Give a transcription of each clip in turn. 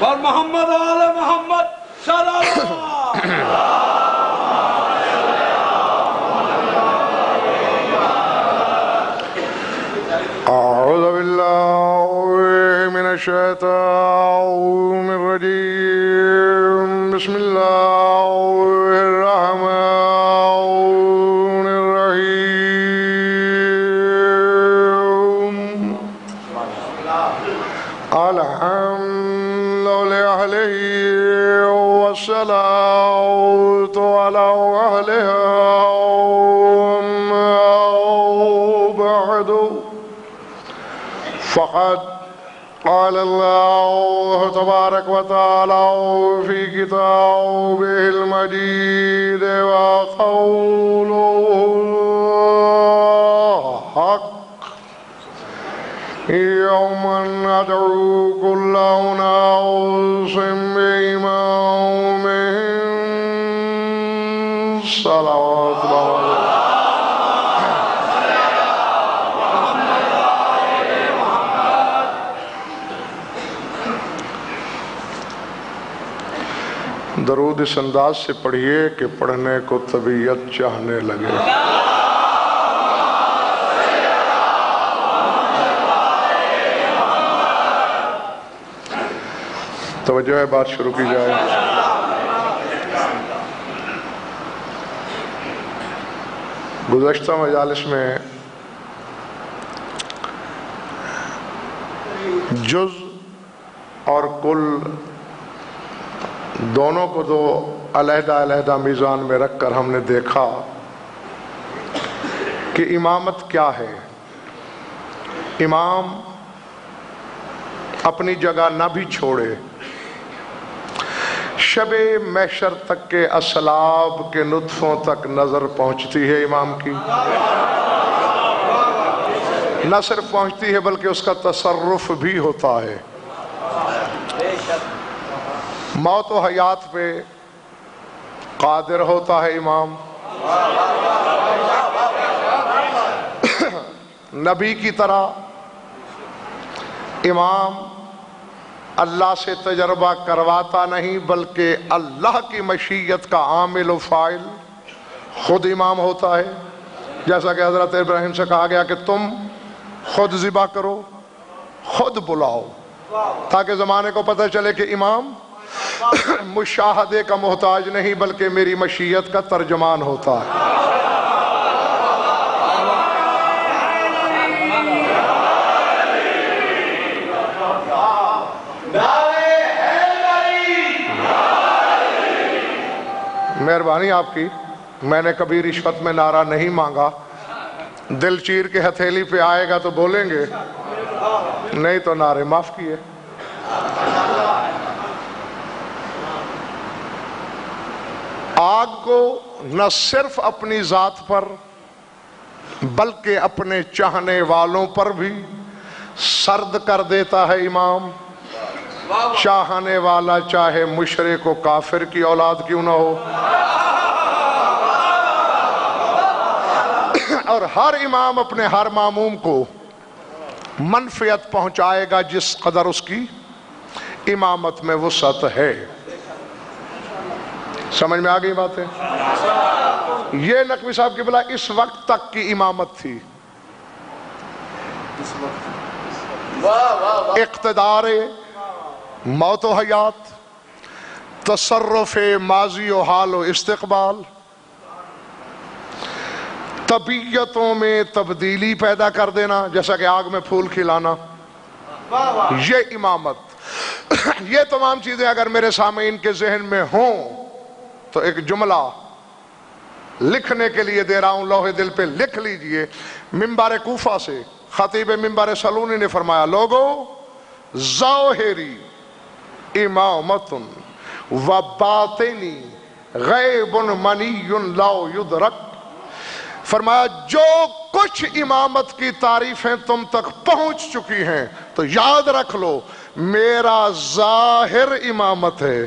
اور محمد آل محمد صلی اللہ أعوذ بالله من الشيطان الرجيم بسم الله الرحمن الرحيم الحمد لأهله والصلاة على أهلها بعد فقد قال الله تبارك وتعالى في كتابه المجيد وقوله الحق يوم ندعو كل أناس بإمامهم صلوات الله درود اس انداز سے پڑھیے کہ پڑھنے کو طبیعت چاہنے لگے. توجہ ہے، بات شروع کی جائے. گزشتہ مجالس میں جز اور کل دونوں کو دو علیحدہ علیحدہ میزان میں رکھ کر ہم نے دیکھا کہ امامت کیا ہے. امام اپنی جگہ نہ بھی چھوڑے، شب محشر تک کے اسلاب کے نطفوں تک نظر پہنچتی ہے امام کی. نہ صرف پہنچتی ہے بلکہ اس کا تصرف بھی ہوتا ہے. موت و حیات پہ قادر ہوتا ہے امام. نبی کی طرح امام اللہ سے تجربہ کرواتا نہیں بلکہ اللہ کی مشیت کا عامل و فاعل خود امام ہوتا ہے. جیسا کہ حضرت ابراہیم سے کہا گیا کہ تم خود ذبح کرو، خود بلاؤ، تاکہ زمانے کو پتہ چلے کہ امام مشاہدے کا محتاج نہیں بلکہ میری مشیت کا ترجمان ہوتا ہے. مہربانی آپ کی، میں نے کبھی رشوت میں نعرہ نہیں مانگا. دل چیر کے ہتھیلی پہ آئے گا تو بولیں گے، نہیں تو نعرے معاف کیے. آگ کو نہ صرف اپنی ذات پر بلکہ اپنے چاہنے والوں پر بھی سرد کر دیتا ہے امام. چاہنے والا چاہے مشرک و کافر کی اولاد کیوں نہ ہو. اور ہر امام اپنے ہر معموم کو منفعت پہنچائے گا جس قدر اس کی امامت میں وسعت ہے. سمجھ میں آ گئی باتیں؟ یہ نقوی صاحب کی بلا اس وقت تک کی امامت تھی. اقتدار موت و حیات، تصرف ماضی و حال و استقبال، طبیعتوں میں تبدیلی پیدا کر دینا جیسا کہ آگ میں پھول کھلانا، یہ امامت. یہ تمام چیزیں اگر میرے سامعین کے ذہن میں ہوں تو ایک جملہ لکھنے کے لیے دے رہا ہوں، لوح دل پہ لکھ لیجئے. منبر کوفہ سے خطیب منبر سلونی نے فرمایا، لوگو ظاہری امامت و باطنی غیب منی لا یدرک. فرمایا جو کچھ امامت کی تعریفیں تم تک پہنچ چکی ہیں تو یاد رکھ لو میرا ظاہر امامت ہے.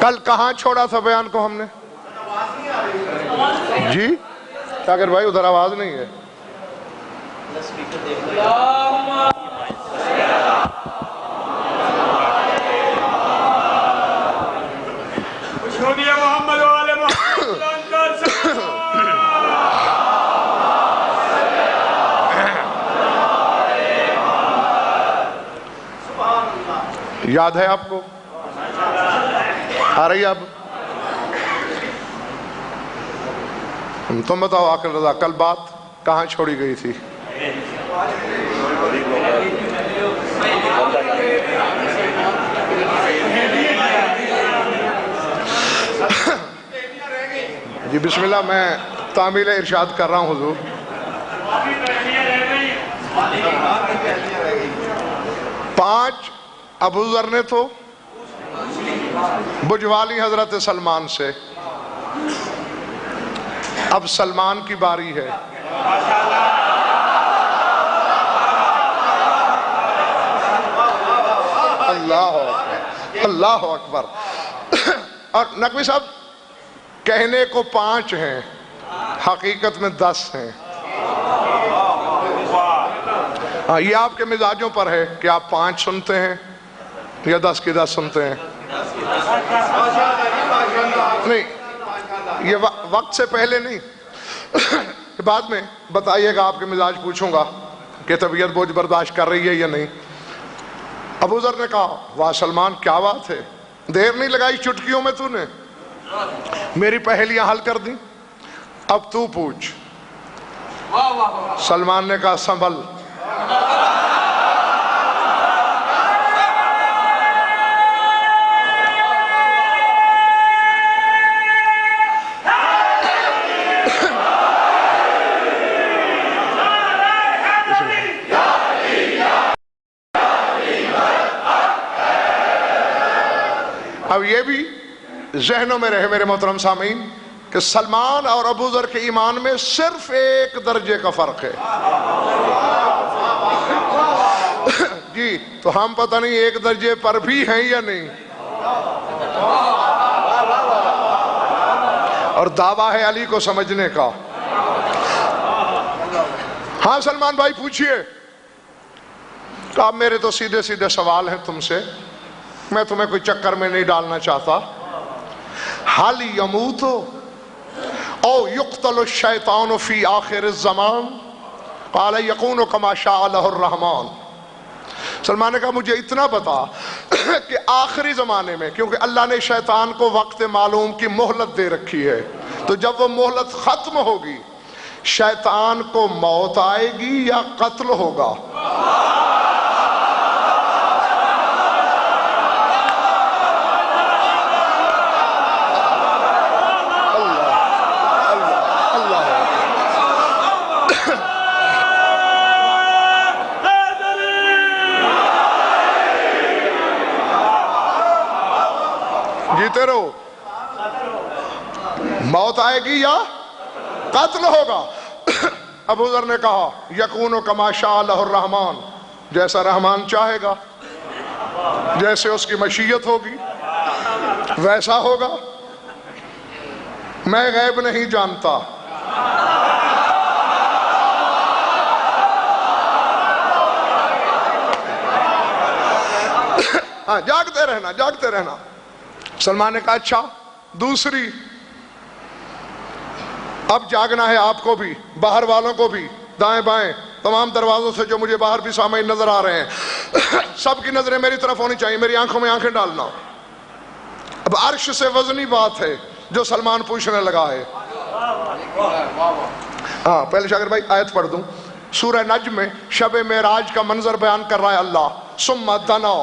کل کہاں چھوڑا تھا بیان کو ہم نے؟ جی شاکر بھائی ادھر آواز نہیں ہے. محمد والے محمد یاد ہے آپ کو؟ آ رہی اب؟ تم بتاؤ عاقل رضا کل بات کہاں چھوڑی گئی تھی؟ جی بسم اللہ میں تعمیل ارشاد کر رہا ہوں حضور. پانچ ابو ذر نے تو بجوا لی حضرت سلمان سے. اب سلمان کی باری ہے. اللہ اکبر اللہ اکبر. اور نقوی صاحب کہنے کو 5 ہیں حقیقت میں 10 ہیں. یہ آپ کے مزاجوں پر ہے کہ آپ 5 سنتے ہیں یا 10 کی 10 سنتے ہیں. نہیں یہ وقت سے پہلے نہیں بعد میں بتائیے گا. آپ کے مزاج پوچھوں گا کہ طبیعت بوجھ برداشت کر رہی ہے یا نہیں. ابو ذر نے کہا واہ سلمان کیا بات ہے, دیر نہیں لگائی چٹکیوں میں تو نے میری پہیلیاں حل کر دیں, اب تو پوچھ. سلمان نے کہا سنبھل. اب یہ بھی ذہنوں میں رہے میرے محترم سامعین کہ سلمان اور ابو ذر کے ایمان میں صرف 1 درجے کا فرق ہے. جی تو ہم پتہ نہیں 1 درجے پر بھی ہیں یا نہیں. اور دعویٰ ہے علی کو سمجھنے کا. ہاں سلمان بھائی پوچھئے. اب میرے تو سیدھے سیدھے سوال ہیں تم سے, میں تمہیں کوئی چکر میں نہیں ڈالنا چاہتا. حل یموت او یقتل الشیطان فی آخر الزمان قال یکون کما شاء له الرحمن. سلمان نے کہا مجھے اتنا بتا کہ آخری زمانے میں, کیونکہ اللہ نے شیطان کو وقت معلوم کی مہلت دے رکھی ہے, تو جب وہ مہلت ختم ہوگی شیطان کو موت آئے گی یا قتل ہوگا؟ جیتے رہو, موت آئے گی یا قتل ہوگا. ابو ذر نے کہا یکون کما شاء له الرحمن, جیسا رحمان چاہے گا, جیسے اس کی مشیت ہوگی ویسا ہوگا. میں غیب نہیں جانتا. ہاں جاگتے رہنا جاگتے رہنا. سلمان نے کہا اچھا دوسری, اب جاگنا ہے آپ کو بھی, باہر والوں کو بھی, دائیں بائیں تمام دروازوں سے جو مجھے باہر بھی سامعین نظر آ رہے ہیں سب کی نظریں میری طرف ہونی چاہیے, میری آنکھوں میں آنکھیں ڈالنا. اب عرش سے وزنی بات ہے جو سلمان پوچھنے لگا ہے. ہاں پہلے شاکر بھائی آیت پڑھ دوں. سورہ نجم میں شب معراج کا منظر بیان کر رہا ہے اللہ. ثم دنا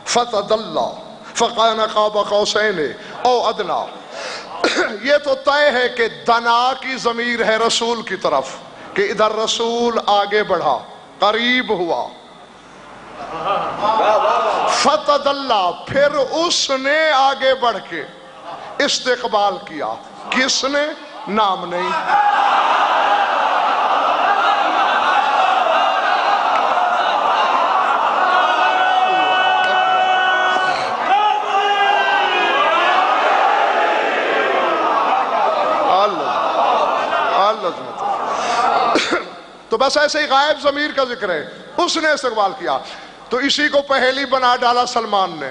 فتدلی فکان قاب قوسین او ادنا. یہ تو طے ہے کہ دنا کی ضمیر ہے رسول کی طرف, کہ ادھر رسول آگے بڑھا, قریب ہوا. فتدلی پھر اس نے آگے بڑھ کے استقبال کیا. کس نے؟ نام نہیں. تو بس ایسے ہی غائب ضمیر کا ذکر ہے، اس نے استقبال کیا. تو اسی کو پہلی بنا ڈالا سلمان نے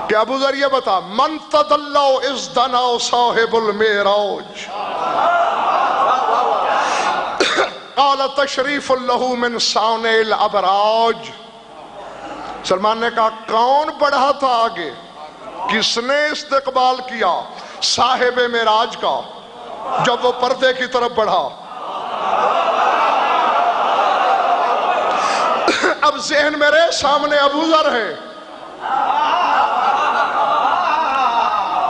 کہ ابو ذر یہ بتا، من تدلو از دناو صاحب المعراج قال تشریف له من صانع الابراج. سلمان نے کہا کون بڑھا تھا آگے؟ کس نے استقبال کیا صاحب معراج کا جب وہ پردے کی طرف بڑھا؟ اب ذہن میرے سامنے ابو ذر ہے،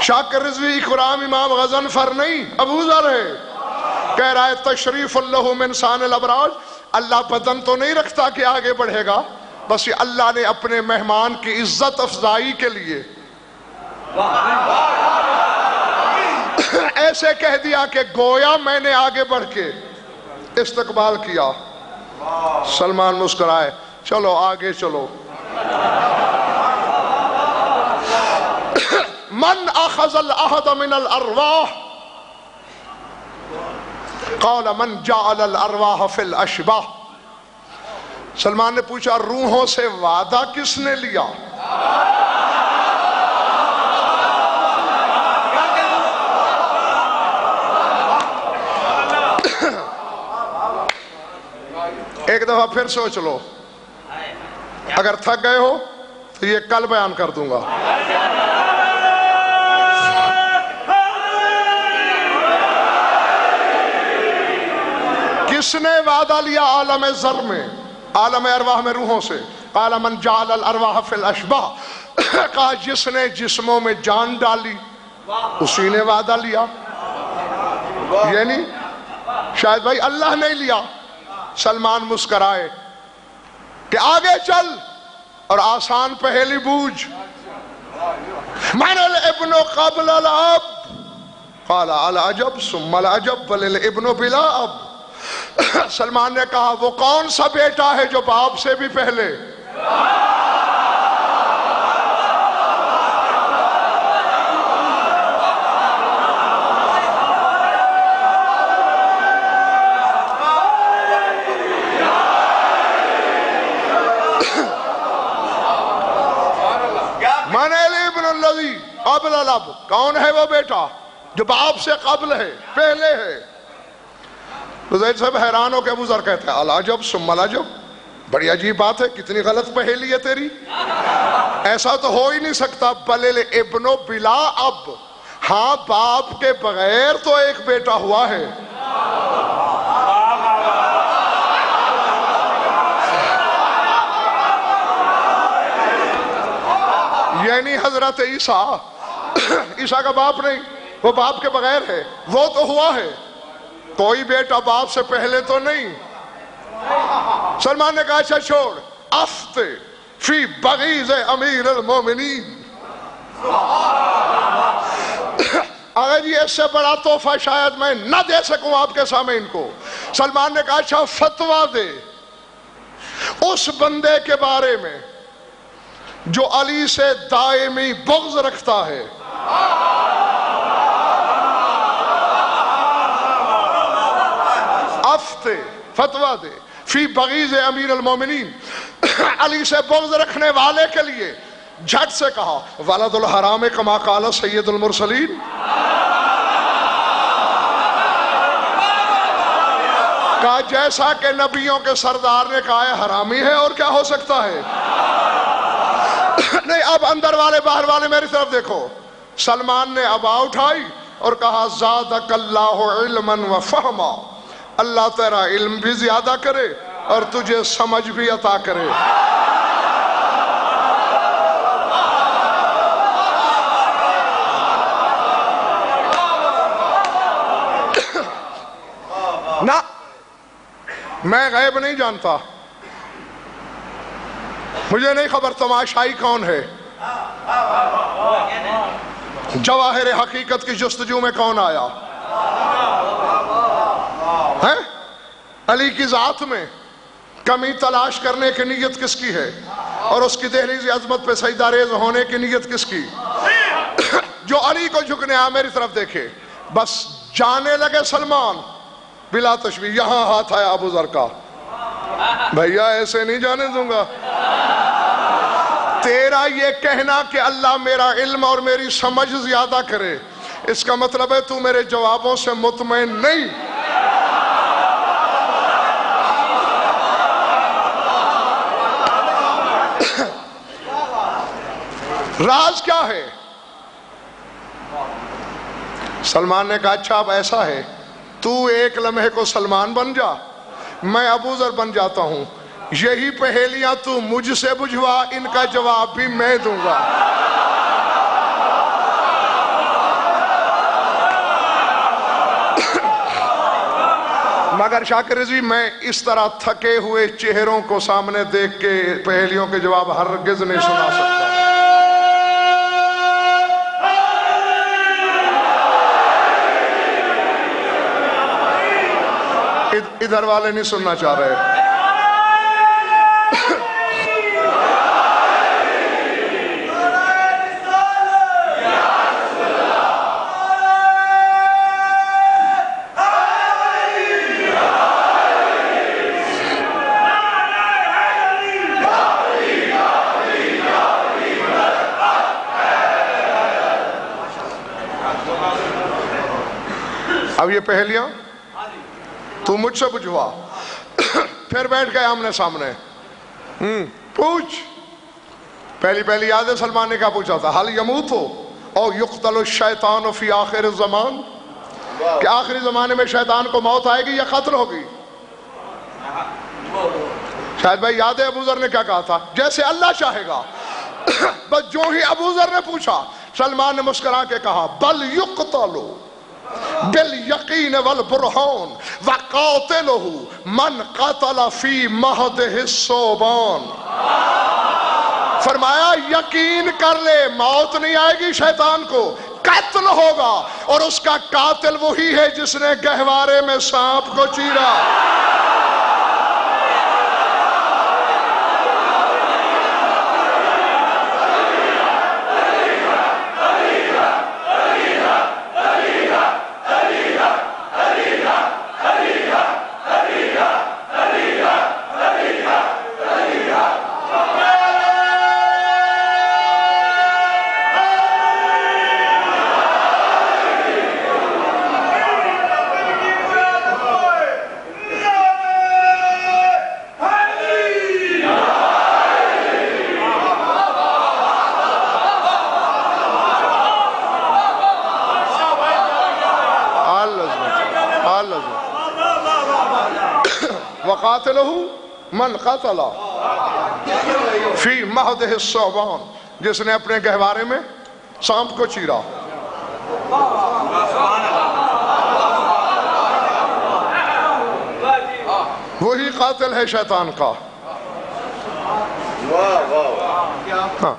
شاکر رضوی اکرام امام غضنفر نہیں، ابو ذر ہے. کہہ رہا ہے تشریف اللہ من صانع الابراج. اللہ بدن تو نہیں رکھتا کہ آگے بڑھے گا، بس یہ اللہ نے اپنے مہمان کی عزت افزائی کے لیے ایسے کہہ دیا کہ گویا میں نے آگے بڑھ کے استقبال کیا. سلمان مسکرائے، چلو آگے چلو. من اخذ العہد من الارواح قال من جعل الارواح فی الاشباح. سلمان نے پوچھا روحوں سے وعدہ کس نے لیا؟ ایک دفعہ پھر سوچ لو، اگر تھک گئے ہو تو یہ کل بیان کر دوں گا. کس نے وعدہ لیا عالم ذر میں، عالم ارواح میں روحوں سے؟ قال من جعل الارواح فی الاشباح، کہا جس نے جسموں میں جان ڈالی اسی نے وعدہ لیا. یعنی شاید بھائی اللہ نے لیا. سلمان مسکرائے کہ آگے چل اور آسان پہلی بوجھ. من الابن قبل الاب قال العجب ثم العجب بل الابن بلا اب. سلمان نے کہا وہ کون سا بیٹا ہے جو باپ سے بھی پہلے؟ من الابن الذی قبل الاب، کون ہے وہ بیٹا جو باپ سے قبل ہے، پہلے ہے؟ تو زید صاحب حیران ہو کہ ابو ذر کہتے ہیں العجب ثم العجب، بڑی عجیب بات ہے، کتنی غلط پہیلی ہے تیری، ایسا تو ہو ہی نہیں سکتا. بل الابن بلا اب، ہاں باپ کے بغیر تو ایک بیٹا ہوا ہے. یعنی حضرت عیسیٰ، عیسیٰ کا باپ نہیں، وہ باپ کے بغیر ہے، وہ تو ہوا ہے، کوئی بیٹا باپ سے پہلے تو نہیں. سلمان نے کہا اچھا چھوڑ، افت فی بغیض امیر المومنین. اگر یہ اس سے بڑا تحفہ شاید میں نہ دے سکوں آپ کے سامعین کو. سلمان نے کہا اچھا فتویٰ دے اس بندے کے بارے میں جو علی سے دائمی بغض رکھتا ہے. افتے، فتویٰ دے فی بغیض امیر المومنین، علی سے بغض رکھنے والے کے لیے. جھٹ سے کہا ولد الحرام کما قال سید المرسلین. کہا جیسا کہ نبیوں کے سردار نے کہا ہے حرامی ہے، اور کیا ہو سکتا ہے. نہیں، اب اندر والے باہر والے میری طرف دیکھو. سلمان نے ابا اٹھائی اور کہا زادک اللہ علما و فہما، اللہ تیرا علم بھی زیادہ کرے اور تجھے سمجھ بھی عطا کرے. نہ میں غیب نہیں جانتا، مجھے نہیں خبر تماشائی کون ہے، جواہر حقیقت کی جستجو میں کون آیا ہے. علی کی ذات میں کمی تلاش کرنے کی نیت کس کی ہے، اور اس کی دہلیز عظمت پہ سجدہ ریز ہونے کی نیت کس کی؟ جو علی کو جھکنے آ میری طرف دیکھے. بس جانے لگے سلمان بلا تشبیہ، یہاں ہاتھ آیا ابو ذر کا، بھیا ایسے نہیں جانے دوں گا۔ تیرا یہ کہنا کہ اللہ میرا علم اور میری سمجھ زیادہ کرے، اس کا مطلب ہے تو میرے جوابوں سے مطمئن نہیں۔ راز کیا ہے؟ سلمان نے کہا اچھا اب ایسا ہے، تو ایک لمحے کو سلمان بن جا، میں ابو ذر بن جاتا ہوں، یہی پہیلیاں تو مجھ سے بجھوا، ان کا جواب بھی میں دوں گا۔ مگر شاکر رضوی میں اس طرح تھکے ہوئے چہروں کو سامنے دیکھ کے پہیلیوں کے جواب ہرگز نہیں سنا سکتا۔ ادھر والے نہیں سننا چاہ رہے۔ اب یہ پہلیاں تو مجھ سے بجھوا، پھر بیٹھ گئے آمنے سامنے۔ پوچھ، پہلی یاد ہے سلمان نے کیا پوچھا تھا؟ حل یموت ہو او یقتل الشیطان فی آخر الزمان، کہ آخری زمانے میں شیطان کو موت آئے گی یا قتل ہوگی؟ شاید بھائی یاد ہے ابو ذر نے کیا کہا تھا؟ جیسے اللہ چاہے گا۔ بس جو ہی ابو ذر نے پوچھا، سلمان نے مسکرا کے کہا بل یقتل بالیقین والبرہان وقاتلہ من قتل فی مہدہ الصوبان۔ فرمایا یقین کر لے موت نہیں آئے گی شیطان کو، قتل ہوگا، اور اس کا قاتل وہی ہے جس نے گہوارے میں سانپ کو چیرا۔ وقاتلہ من قتل فی مہدہ الصوبان، جس نے اپنے گہوارے میں سانپ کو چیرا۔ وہی قاتل ہے شیطان کا۔ ہاں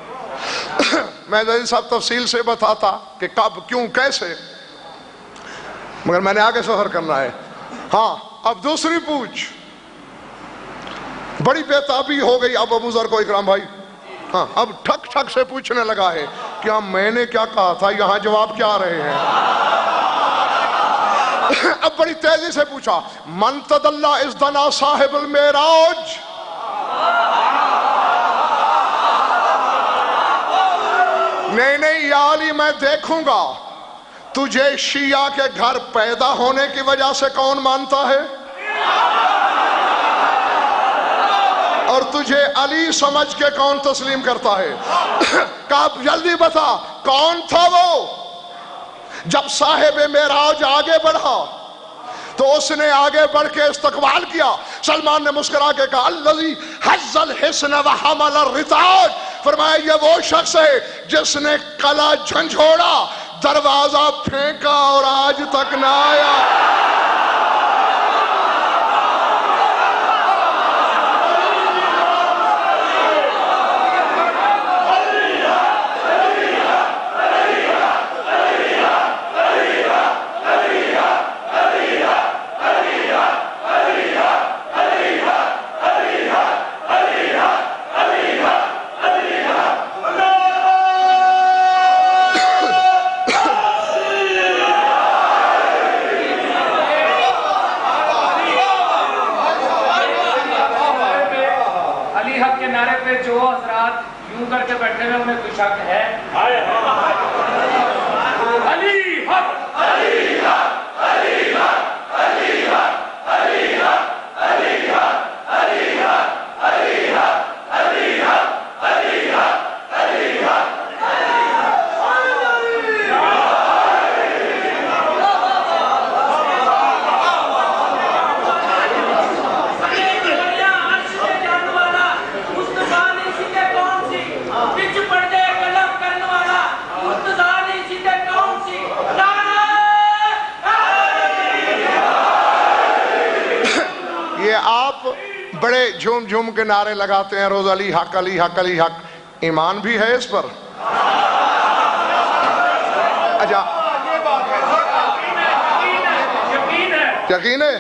میں ذرا سب تفصیل سے بتاتا کہ کب کیوں کیسے، مگر میں نے آگے سفر کرنا ہے۔ ہاں اب دوسری پوچھ، بڑی بےتابی ہو گئی اب ابو ذر کو اکرام بھائی۔ ہاں اب ٹھک ٹھک سے پوچھنے لگا ہے، کیا میں نے کیا کہا تھا، یہاں جواب کیا آ رہے ہیں؟ اب بڑی تیزی سے پوچھا، من تدلہ ازدنا صاحب المعراج۔ نہیں یا علی میں دیکھوں گا تجھے شیعہ کے گھر پیدا ہونے کی وجہ سے کون مانتا ہے، اور تجھے علی سمجھ کے کون تسلیم کرتا ہے؟ کہا جلدی بتا کون تھا وہ؟ جب صاحب معراج آگے بڑھا تو اس نے آگے بڑھ کے استقبال کیا۔ سلمان نے مسکرا کے کہا الذی حز الحسن وحمل الرتاج، فرمایا یہ وہ شخص ہے جس نے قلعہ جھنجھوڑا، دروازہ پھینکا اور آج تک نہ آیا۔ منہ کر کے بیٹھے ہوئے انہیں کوئی شک ہے؟ علی حق علی حق علی حق علی حق علی حق علی حق علی حق علی حق علی حق علی حق علی حق آپ بڑے جھوم جھوم کے نعرے لگاتے ہیں روز علی حق علی حق علی حق، ایمان بھی ہے اس پر؟ اچھا یقین ہے؟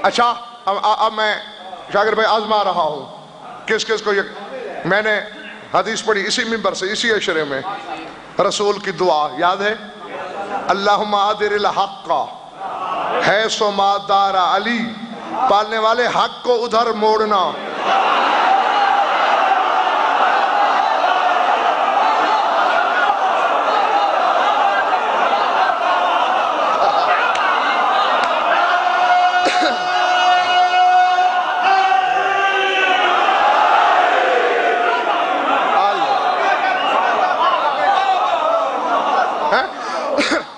اچھا اب میں شاکر بھائی آزما رہا ہوں کس کس کو میں نے حدیث پڑھی اسی منبر سے اسی عشرے میں، رسول کی دعا یاد ہے؟ اللہم آدر الحق حیث ما دار علی، پالنے والے حق کو ادھر موڑنا۔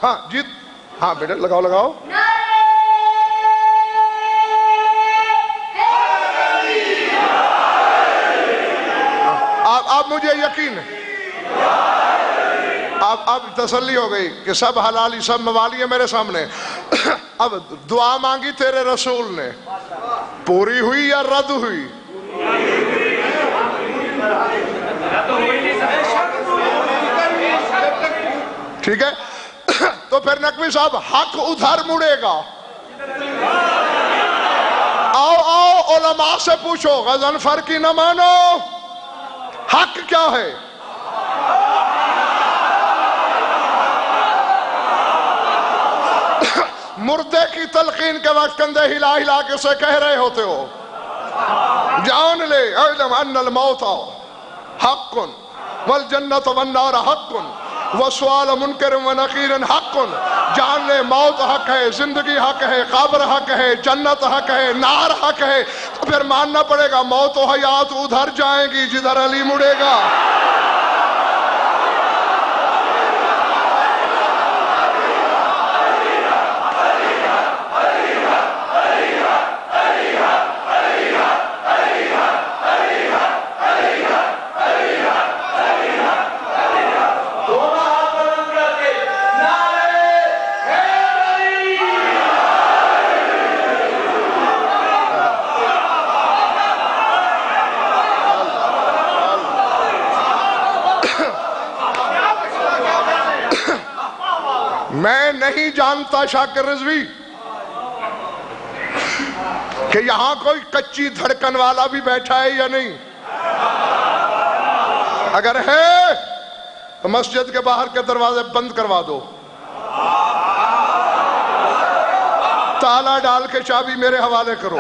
ہاں جیت، ہاں بیٹا لگاؤ لگاؤ۔ اب مجھے یقین ہے، اب تسلی ہو گئی کہ سب حلالی سب موالی ہے میرے سامنے۔ اب دعا مانگی تیرے رسول نے، پوری ہوئی یا رد ہوئی؟ ٹھیک ہے، تو پھر نقوی صاحب حق ادھر مڑے گا۔ آؤ علماء سے پوچھو، غضنفر کی نہ مانو، حق کیا ہے؟ مردے کی تلقین کے وقت کندھے ہلا ہلا کے اسے کہہ رہے ہوتے ہو جان لے اعلم ان الموت حق والجنت والنار حق وسؤال منکر ونکیر حق، جان لے موت حق ہے، زندگی حق ہے، قبر حق ہے، جنت حق ہے، نار حق ہے، تو پھر ماننا پڑے گا موت و حیات ادھر جائیں گی جدھر علی مڑے گا۔ میں نہیں جانتا شاکر رضوی کہ یہاں کوئی کچی دھڑکن والا بھی بیٹھا ہے یا نہیں، اگر ہے تو مسجد کے باہر کے دروازے بند کروا دو، تالا ڈال کے چابی میرے حوالے کرو،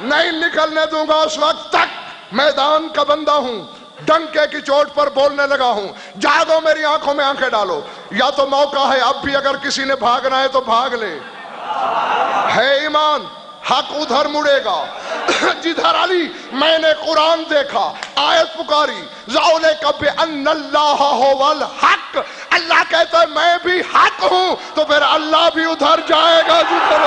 نہیں نکلنے دوں گا اس وقت تک میدان کا بندہ ہوں، ڈنکے کی چوٹ پر بولنے لگا ہوں، جاگو میری آنکھوں میں آنکھیں ڈالو، یا تو موقع ہے اب بھی اگر کسی نے بھاگنا ہے تو بھاگ لے، ہے ایمان، حق ادھر مڑے گا جدھر علی۔ میں نے قرآن دیکھا، آیت پکاری ذَعُلَيْكَ بِأَنَّ اللَّهَ هُوَ الْحَقِّ، اللہ کہتا ہے میں بھی حق ہوں، تو پھر اللہ بھی ادھر جائے گا جدھر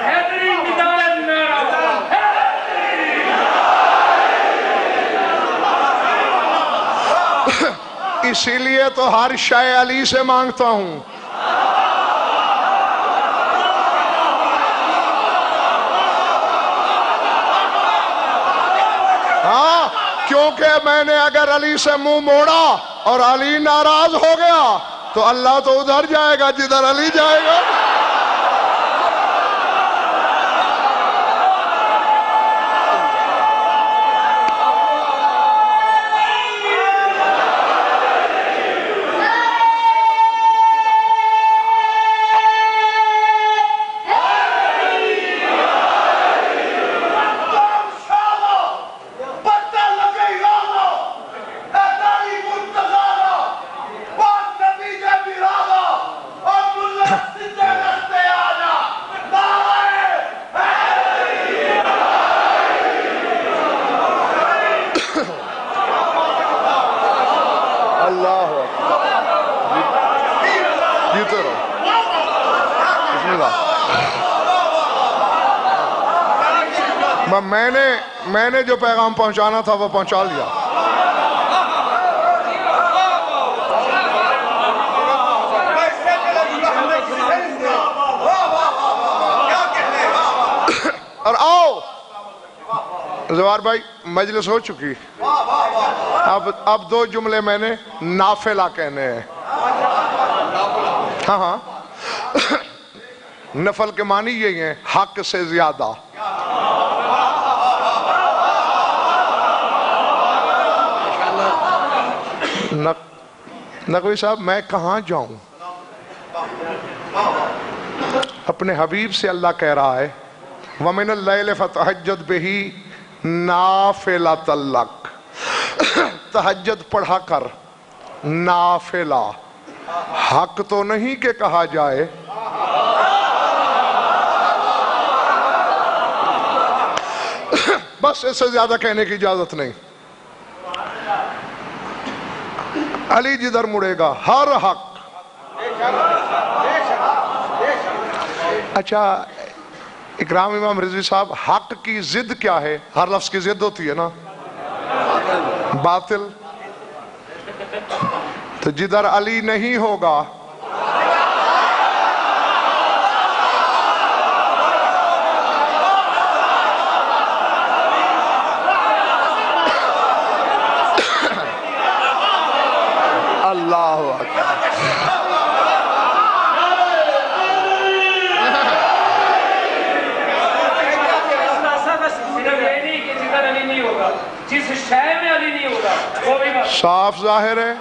حیدری نعرہ نعرہ اسی لیے تو ہر شے علی سے مانگتا ہوں. ہاں، کیونکہ میں نے اگر علی سے منہ موڑا اور علی ناراض ہو گیا تو اللہ تو ادھر جائے گا جدھر علی جائے گا. جیتے رہو. بسم اللہ. میں نے جو پیغام پہنچانا تھا وہ پہنچا لیا. اور آؤ زوار بھائی، مجلس ہو چکی. اب 2 جملے میں نے نافلہ کہنے ہیں. ہاں ہاں، نفل کے معنی یہی ہیں حق سے زیادہ. نقوی صاحب، میں کہاں جاؤں؟ اپنے حبیب سے اللہ کہہ رہا ہے وَمِنَ اللَّيْلِ فَتَحَجَّدْ بِهِ نَافِلَةً لَكَ. تہجد پڑھا کر. نافلہ حق تو نہیں کہ کہا جائے. بس اس سے زیادہ کہنے کی اجازت نہیں. علی جدھر مڑے گا ہر حق. اچھا اکرام امام رضوی صاحب، حق کی ضد کیا ہے؟ ہر لفظ کی ضد ہوتی ہے نا. باطل. تو جدھر علی نہیں ہوگا اللہ اکبر. جس شہر میں علی نہیں ہوگا وہ بھی بات صاف ظاہر ہے.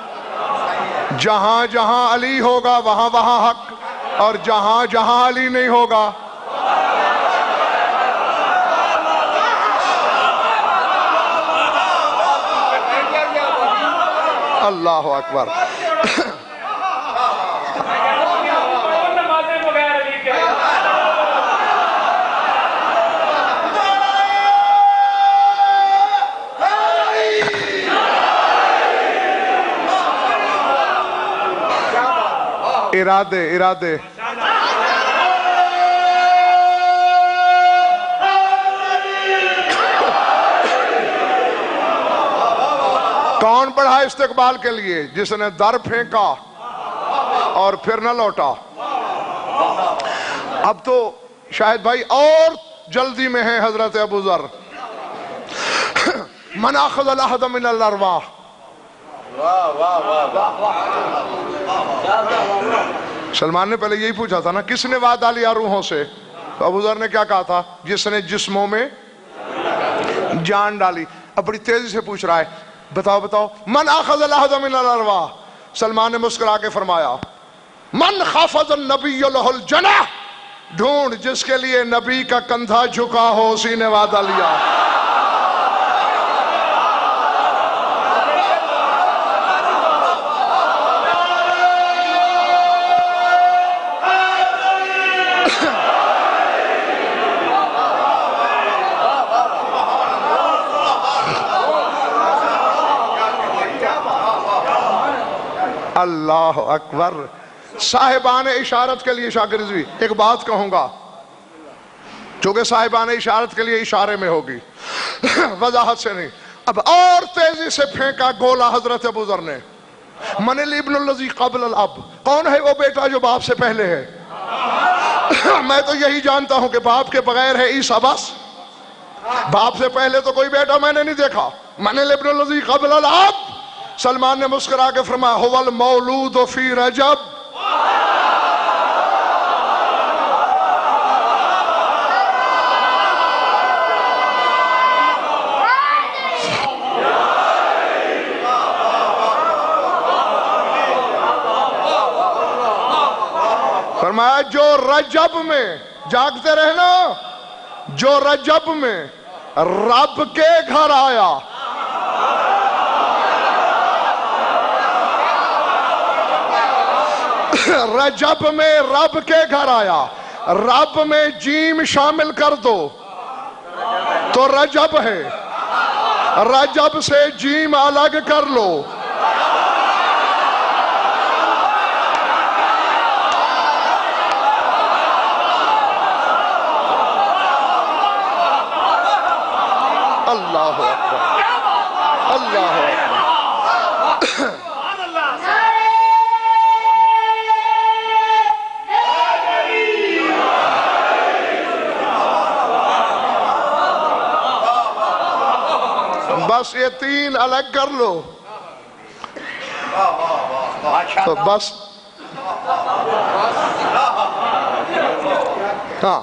جہاں جہاں علی ہوگا وہاں وہاں حق، اور جہاں جہاں علی نہیں ہوگا اللہ اکبر. نمازیں بغیر علی کے ارادے. کون بڑھا استقبال کے لیے؟ جس نے در پھینکا اور پھر نہ لوٹا. اب تو شاہد بھائی اور جلدی میں ہے حضرت ابو ذر. من اخذ الاحد من الارواح. سلمان نے پہلے یہی پوچھا تھا نا کس نے وعدہ لیا روحوں سے؟ تو ابو ذر نے کیا کہا تھا؟ جس نے جسموں میں جان ڈالی. اب بڑی تیزی سے پوچھ رہا ہے بتاؤ من اخذ الاحد من الارواح. سلمان نے مسکرا کے فرمایا من خافض النبی لہ الجناح. ڈھونڈ جس کے لیے نبی کا کندھا جھکا ہو اسی نے وعدہ لیا. اللہ اکبر. صاحبان اشارت کے لیے شاہ رضوی ایک بات کہوں گا. چونکہ صاحبان اشارت کے لیے اشارے میں ہوگی، وضاحت سے نہیں۔ اب اور تیزی سے پھینکا گولا حضرت ابو ذر نے، من الابن الذی قبل الاب، کون ہے وہ بیٹا جو باپ سے پہلے ہے؟ میں تو یہی جانتا ہوں کہ باپ کے بغیر ہے عیسیٰ بس، باپ سے پہلے تو کوئی بیٹا میں نے نہیں دیکھا۔ من الابن الذی قبل الاب، سلمان نے مسکرا کے فرمایا هو المولود فی رجب، فرمایا جو رجب میں، جاگتے رہنا، جو رجب میں رب کے گھر آیا، رجب میں رب کے گھر آیا، رب میں جیم شامل کر دو تو رجب ہے، رجب سے جیم الگ کر لو، اللہ اکبر، اللہ اکبر۔ بس یہ تین الگ کر لو تو بس، ہاں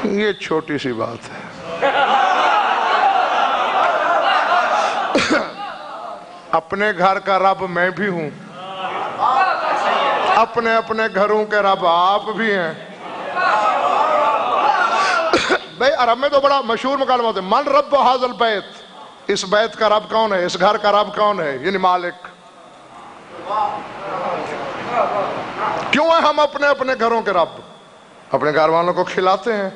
یہ چھوٹی سی بات ہے۔ اپنے گھر کا رب میں بھی ہوں، اپنے اپنے گھروں کے رب آپ بھی ہیں۔ بھئی عرب میں تو بڑا مشہور مکالمہ ہوتا ہے، من رب ھذا البیت، اس بیت کا رب کون ہے، اس گھر کا رب کون ہے، یعنی مالک۔ کیوں ہیں ہم اپنے اپنے گھروں کے رب؟ اپنے گھر والوں کو کھلاتے ہیں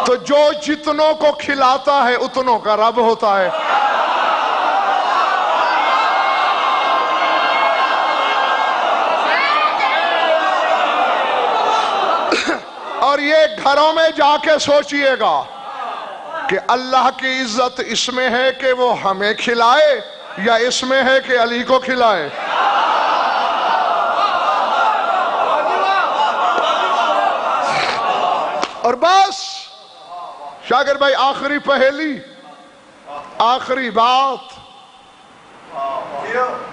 تو جو جتنوں کو کھلاتا ہے اتنوں کا رب ہوتا ہے۔ اور یہ گھروں میں جا کے سوچئے گا کہ اللہ کی عزت اس میں ہے کہ وہ ہمیں کھلائے یا اس میں ہے کہ علی کو کھلائے؟ اور بس شاگر بھائی، آخری پہیلی، آخری بات،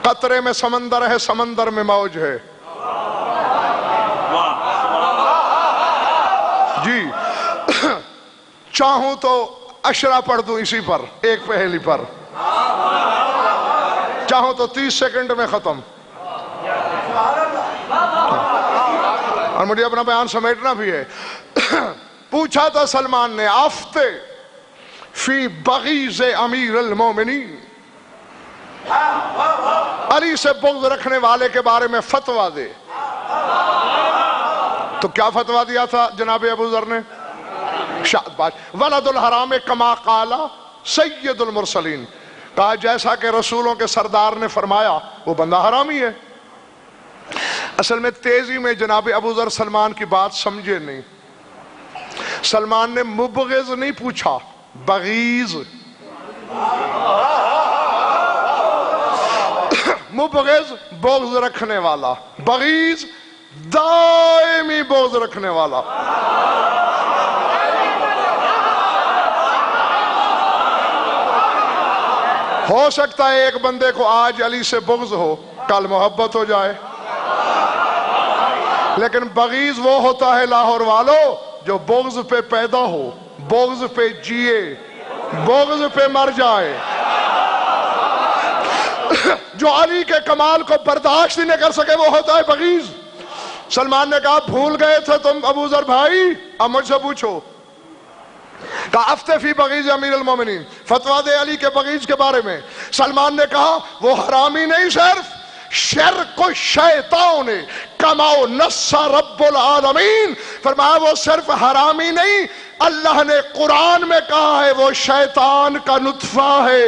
قطرے میں سمندر ہے، سمندر میں موج ہے۔ جی چاہوں تو اشرا پڑھ دوں اسی پر، ایک پہیلی پر، چاہوں تو 30 سیکنڈ میں ختم، اور مجھے اپنا بیان سمیٹنا بھی ہے۔ پوچھا تھا سلمان نے، آفتے فی بغیض امیر المومنین، علی سے بغض رکھنے والے کے بارے میں فتویٰ دے۔ تو کیا فتویٰ دیا تھا جناب ابو ذر نے؟ ولد الحرام کما قال سید المرسلین، کہا جیسا کہ رسولوں کے سردار نے فرمایا وہ بندہ حرامی ہے۔ اصل میں تیزی میں جناب ابو ذر سلمان کی بات سمجھے نہیں۔ سلمان نے مبغض نہیں پوچھا، بغیض، مبغض بغض رکھنے والا، بغیض دائمی بغض رکھنے والا۔ ہو سکتا ہے ایک بندے کو آج علی سے بغض ہو، کل محبت ہو جائے، لیکن بغیض وہ ہوتا ہے لاہور والو جو بغض پہ پیدا ہو، بغض پہ جیے، بغض پہ مر جائے، جو علی کے کمال کو برداشت ہی نہیں کر سکے، وہ ہوتا ہے بغیض۔ سلمان نے کہا بھول گئے تھے تم ابو ذر بھائی، اب مجھ سے پوچھو۔ کہا افتِ فی بغیض امیر المومنین، فتویٰ دے علی کے بغیض کے بارے میں۔ سلمان نے کہا وہ حرامی نہیں، صرف شرک الشیطان کما نص رب العالمین، فرمایا وہ صرف حرامی نہیں، اللہ نے قرآن میں کہا ہے وہ شیطان کا نطفہ ہے۔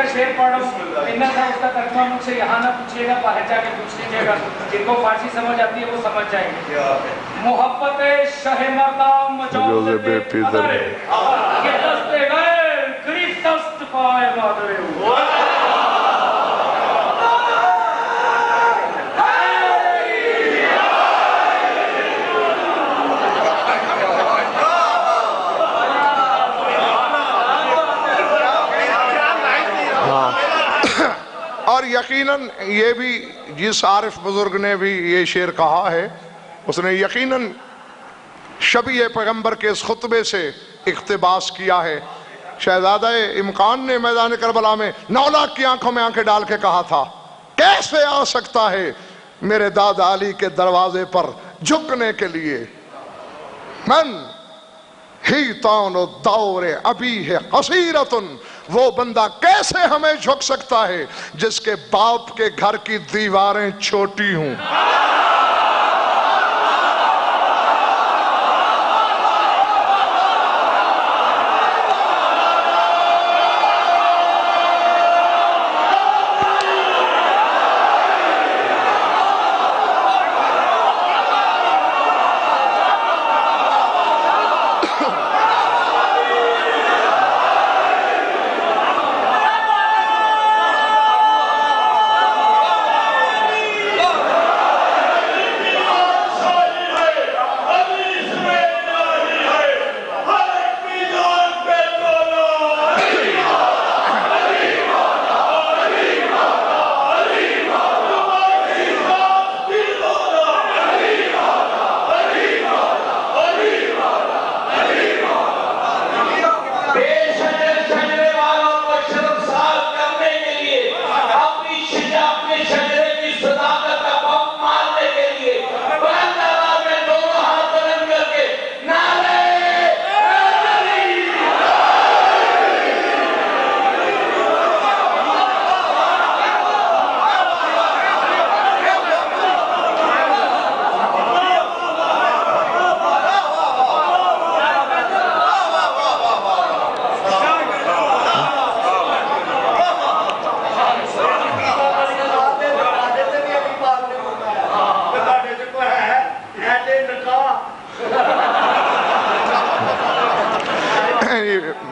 کا شعر پڑھ رہا ہوں، اتنا تھا اس کا ترجمہ مجھ سے یہاں نہ پوچھیے گا، باہر جا کے پوچھ لیجیے گا، جن کو فارسی سمجھ آتی ہے وہ سمجھ جائیں گے. محبت شہ مردہ مجاز بے پدر، یہ دست غیر گریفتست پائے مادر. اور یقیناً یہ بھی جس عارف بزرگ نے بھی یہ شعر کہا ہے، اس نے یقیناً شبیہ پیغمبر کے اس خطبے سے اقتباس کیا ہے. شہزادہ امکان نے میدان کربلا میں 9 لاکھ کی آنکھوں میں آنکھیں ڈال کے کہا تھا، کیسے آ سکتا ہے میرے دادا علی کے دروازے پر جھکنے کے لیے؟ من ہی تان و دور ابی ہے قصیرتن، وہ بندہ کیسے ہمیں جھک سکتا ہے جس کے باپ کے گھر کی دیواریں چھوٹی ہوں.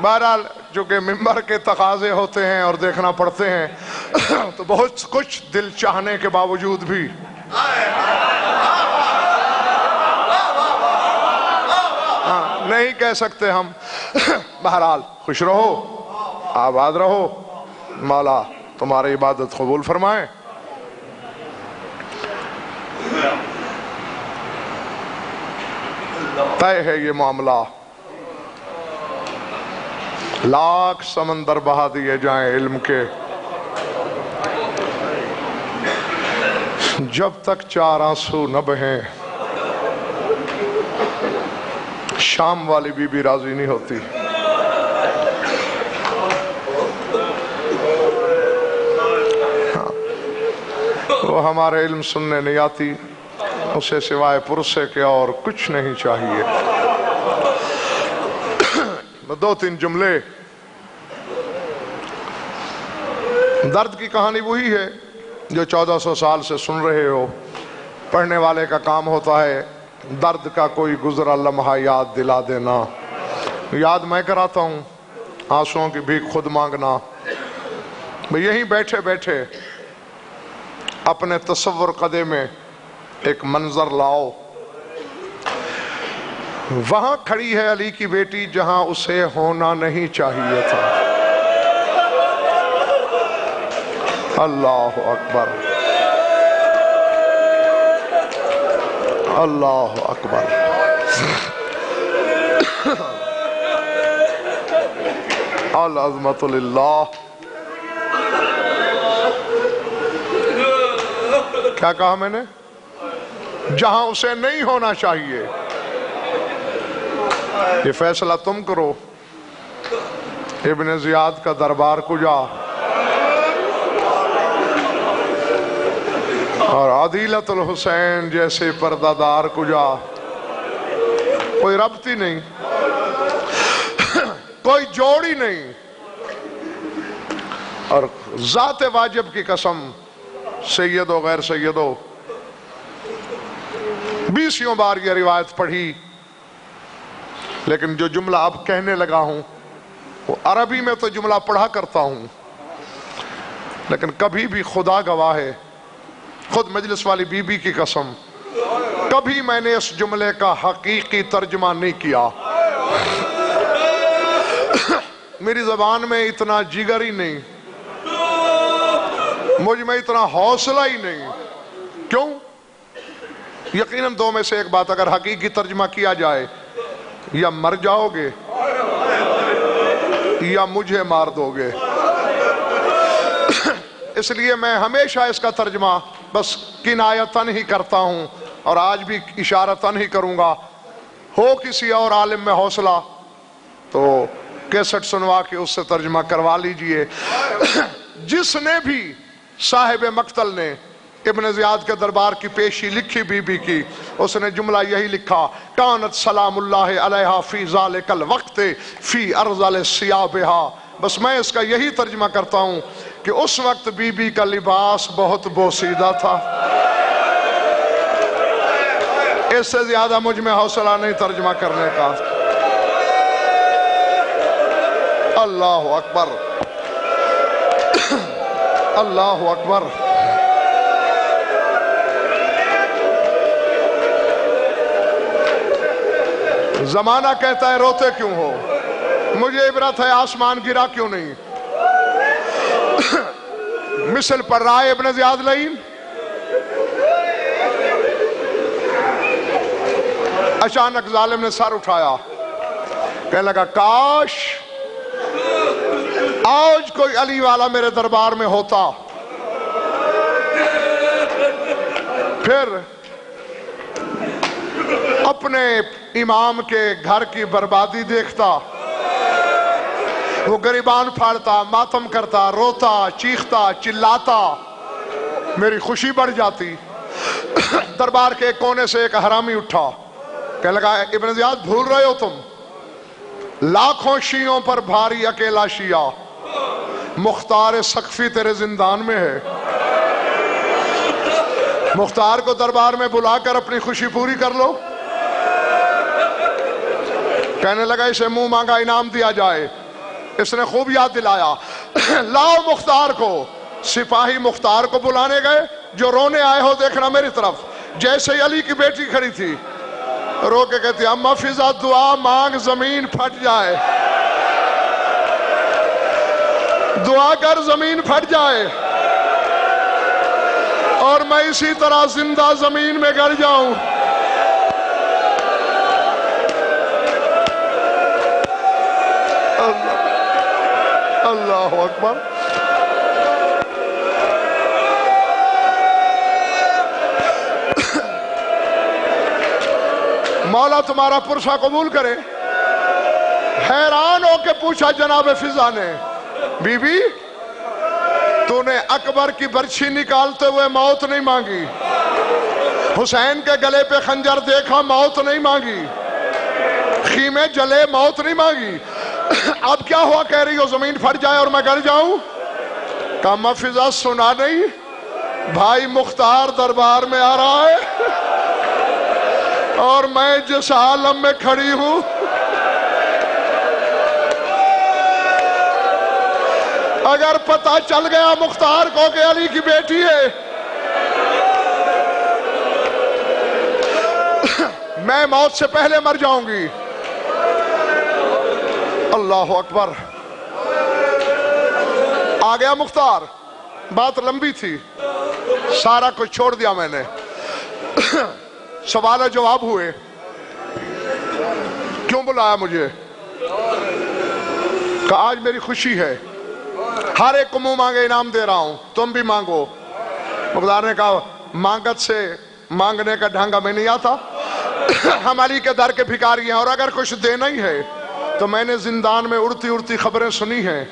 بہرحال چونکہ ممبر کے تقاضے ہوتے ہیں اور دیکھنا پڑتے ہیں تو بہت کچھ دل چاہنے کے باوجود بھی نہیں کہہ سکتے ہم. بہرحال خوش رہو، آباد رہو، مولا تمہاری عبادت قبول فرمائے. طے ہے یہ معاملہ، لاکھ سمندر بہا دیے جائیں علم کے، جب تک 4 آنسو نہ بہیں شام والی بی بی راضی نہیں ہوتی. وہ ہمارے علم سننے نہیں آتی، اسے سوائے پرسے کے اور کچھ نہیں چاہیے. 2-3 جملے. درد کی کہانی وہی ہے جو 1400 سال سے سن رہے ہو. پڑھنے والے کا کام ہوتا ہے درد کا کوئی گزرا لمحہ یاد دلا دینا. یاد میں کراتا ہوں، آنسوؤں کی بھیک خود مانگنا. یہیں بیٹھے بیٹھے اپنے تصور قدے میں ایک منظر لاؤ. وہاں کھڑی ہے علی کی بیٹی جہاں اسے ہونا نہیں چاہیے تھا. اللہ اکبر، اللہ اکبر. العظمت للہ. کیا کہا میں نے؟ جہاں اسے نہیں ہونا چاہیے. یہ فیصلہ تم کرو. ابن زیاد کا دربار کجا اور عدیلۃ الحسین جیسے پردہ دار کجا. کوئی ربط ہی نہیں، کوئی جوڑی نہیں. اور ذات واجب کی قسم سید و غیر سید و 20 بار یہ روایت پڑھی، لیکن جو جملہ اب کہنے لگا ہوں وہ عربی میں تو جملہ پڑھا کرتا ہوں، لیکن کبھی بھی خدا گواہ ہے، خود مجلس والی بی بی کی قسم، کبھی میں نے اس جملے کا حقیقی ترجمہ نہیں کیا۔ میری زبان میں اتنا جگر ہی نہیں، مجھ میں اتنا حوصلہ ہی نہیں۔ کیوں؟ یقیناً دو میں سے ایک بات، اگر حقیقی ترجمہ کیا جائے یا مر جاؤ گے یا مجھے مار دو گے۔ اس لیے میں ہمیشہ اس کا ترجمہ بس کنایتاً ہی کرتا ہوں، اور آج بھی اشارتاً ہی کروں گا۔ ہو کسی اور عالم میں حوصلہ تو کیسٹ سنوا کے اس سے ترجمہ کروا لیجئے۔ جس نے بھی صاحب مقتل نے ابن زیاد کے دربار کی پیشی لکھی بی بی کی، اس نے جملہ یہی لکھا، کانت سلام اللہ علیہا فی ذالک الوقت فی ارذل ثیابہا۔ بس میں اس کا یہی ترجمہ کرتا ہوں کہ اس وقت بی بی کا لباس بہت بوسیدہ تھا۔ اس سے زیادہ مجھ میں حوصلہ نہیں ترجمہ کرنے کا۔ اللہ اکبر، اللہ اکبر۔ زمانہ کہتا ہے روتے کیوں ہو، مجھے عبرت ہے آسمان گرا کیوں نہیں۔ مثل پر رائے ابن زیاد لئین، اچانک ظالم نے سر اٹھایا، کہنے لگا کاش آج کوئی علی والا میرے دربار میں ہوتا، پھر اپنے امام کے گھر کی بربادی دیکھتا، وہ گریبان پھاڑتا، ماتم کرتا، روتا، چیختا، چلاتا، میری خوشی بڑھ جاتی۔ دربار کے کونے سے ایک حرامی اٹھا، کہنے لگا ابن زیاد بھول رہے ہو تم، لاکھوں شیعوں پر بھاری اکیلا شیعہ مختار سقفی تیرے زندان میں ہے، مختار کو دربار میں بلا کر اپنی خوشی پوری کر لو۔ کہنے لگا اسے منہ مانگا انعام دیا جائے۔ اس نے خوب یاد دلایا، لاؤ مختار کو۔ سپاہی مختار کو بلانے گئے، جو رونے آئے ہو دیکھنا میری طرف۔ جیسے ہی علی کی بیٹی کھڑی تھی، رو کے کہتی اما فضا دعا مانگ زمین پھٹ جائے، دعا کر زمین پھٹ جائے اور میں اسی طرح زندہ زمین میں گڑ جاؤں۔ اللہ اکبر۔ مولا تمہارا پرسہ قبول کرے۔ حیران ہو کے پوچھا جناب فضا نے، بی بی تو نے اکبر کی برچھی نکالتے ہوئے موت نہیں مانگی، حسین کے گلے پہ خنجر دیکھا موت نہیں مانگی، خیمے جلے موت نہیں مانگی، اب کیا ہوا کہہ رہی ہو زمین پھٹ جائے اور میں گڑ جاؤں؟ کہا فضا سنا نہیں، بھائی مختار دربار میں آ رہا ہے اور میں جس عالم میں کھڑی ہوں اگر پتہ چل گیا مختار کو کہ علی کی بیٹی ہے، میں موت سے پہلے مر جاؤں گی۔ اللہ اکبر۔ آ گیا مختار، بات لمبی تھی، سارا کچھ چھوڑ دیا میں نے، سوال و جواب ہوئے، کیوں بلایا مجھے؟ کہ آج میری خوشی ہے، ہر ایک کو منہ مانگے انعام دے رہا ہوں، تم بھی مانگو۔ مقدار نے کہا مانگت سے مانگنے کا ڈھنگ ہمیں نہیں آتا، ہم علی کے در کے بھکاری ہیں، اور اگر کچھ دینا ہی ہے تو میں نے زندان میں اڑتی اڑتی خبریں سنی ہیں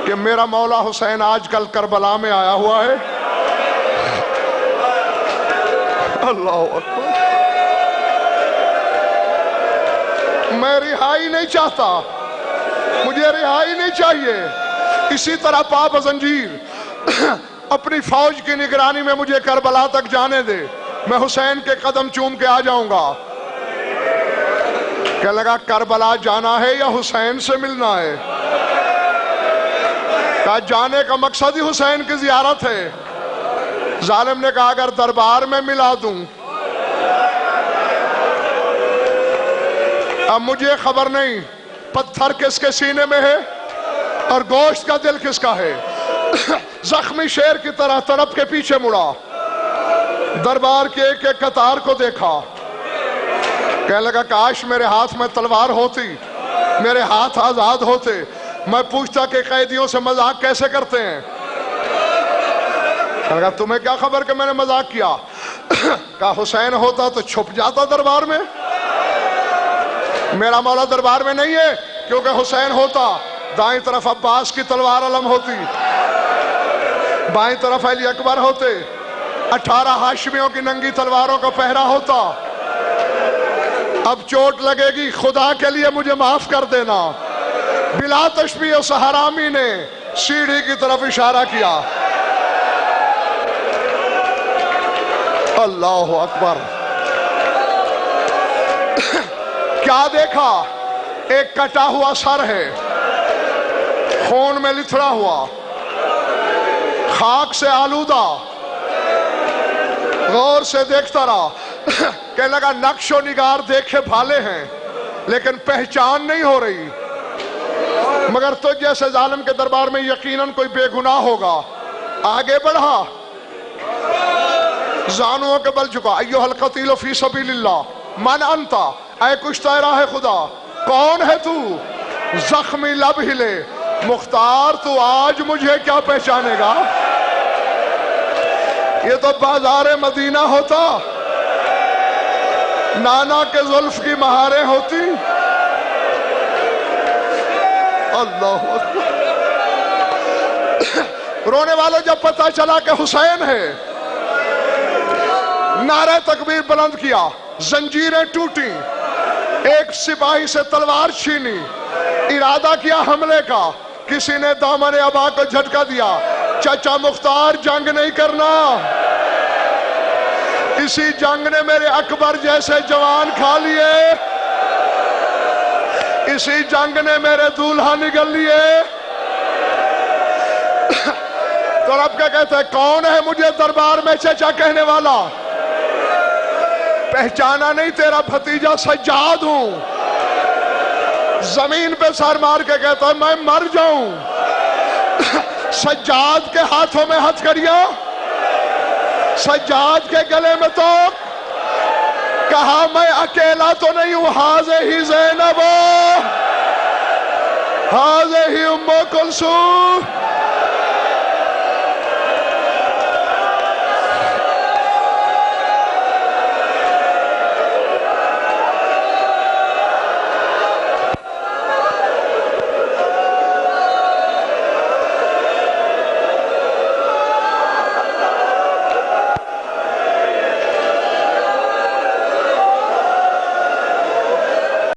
کہ میرا مولا حسین آج کل کربلا میں آیا ہوا ہے۔ اللہ اکبر۔ میں رہائی نہیں چاہتا، مجھے رہائی نہیں چاہیے، اسی طرح پا بزنجیر اپنی فوج کی نگرانی میں مجھے کربلا تک جانے دے، میں حسین کے قدم چوم کے آ جاؤں گا۔ کہنے لگا کربلا جانا ہے یا حسین سے ملنا ہے؟ کہا جانے کا مقصد ہی حسین کی زیارت ہے۔ ظالم نے کہا اگر دربار میں ملا دوں، اب مجھے خبر نہیں پتھر کس کے سینے میں ہے اور گوشت کا دل کس کا ہے۔ زخمی شیر کی طرح تڑپ کے پیچھے مڑا، دربار کے ایک ایک قطار کو دیکھا، کہنے لگا کاش میرے ہاتھ میں تلوار ہوتی، میرے ہاتھ آزاد ہوتے، میں پوچھتا کہ قیدیوں سے مذاق کیسے کرتے ہیں۔ کہنے لگا تمہیں کیا خبر کہ میں نے مذاق کیا؟ کہا حسین ہوتا تو چھپ جاتا دربار میں، میرا مولا دربار میں نہیں ہے، کیونکہ حسین ہوتا دائیں طرف عباس کی تلوار علم ہوتی، بائیں طرف علی اکبر ہوتے، 18 ہاشمیوں کی ننگی تلواروں کا پہرا ہوتا۔ اب چوٹ لگے گی، خدا کے لیے مجھے معاف کر دینا۔ بلا تشبیہ اس حرامی نے سیڑھی کی طرف اشارہ کیا۔ اللہ اکبر! کیا دیکھا؟ ایک کٹا ہوا سر ہے، خون میں لتھڑا ہوا، خاک سے آلودہ، غور سے دیکھتا رہا۔ کہنے لگا نقش و نگار دیکھے بھالے ہیں لیکن پہچان نہیں ہو رہی، مگر تو جیسے ظالم کے دربار میں یقیناً کوئی بے گناہ ہوگا۔ آگے بڑھا، زانوں کے بل چکا، ایوہ القتیل فی سبیل اللہ من انتا، اے کشتہ راہ خدا کون ہے تو؟ زخمی لب ہلے، مختار تو آج مجھے کیا پہچانے گا؟ یہ تو بازار مدینہ ہوتا، نانا کے زلف کی مہاریں ہوتی۔ اللہ اکبر! رونے والوں جب پتہ چلا کہ حسین ہے، نعرہ تکبیر بلند کیا، زنجیریں ٹوٹی، ایک سپاہی سے تلوار چھینی، ارادہ کیا حملے کا، کسی نے دامن ابا کو جھٹکا دیا، چچا مختار جنگ نہیں کرنا، اسی جنگ نے میرے اکبر جیسے جوان کھا لیے، اسی جنگ نے میرے دولہا نگل لیے۔ تو رب کیا کہتا ہے کون ہے مجھے دربار میں چچا کہنے والا؟ پہچانا نہیں، تیرا بھتیجا سجاد ہوں۔ زمین پہ سر مار کے کہتا ہے میں مر جاؤں۔ سجاد کے ہاتھوں میں ہتھ کڑیا، سجاد کے گلے میں تو کہا میں اکیلا تو نہیں ہوں، حاضر ہی زینب، حاضر ہی ام کلثوم۔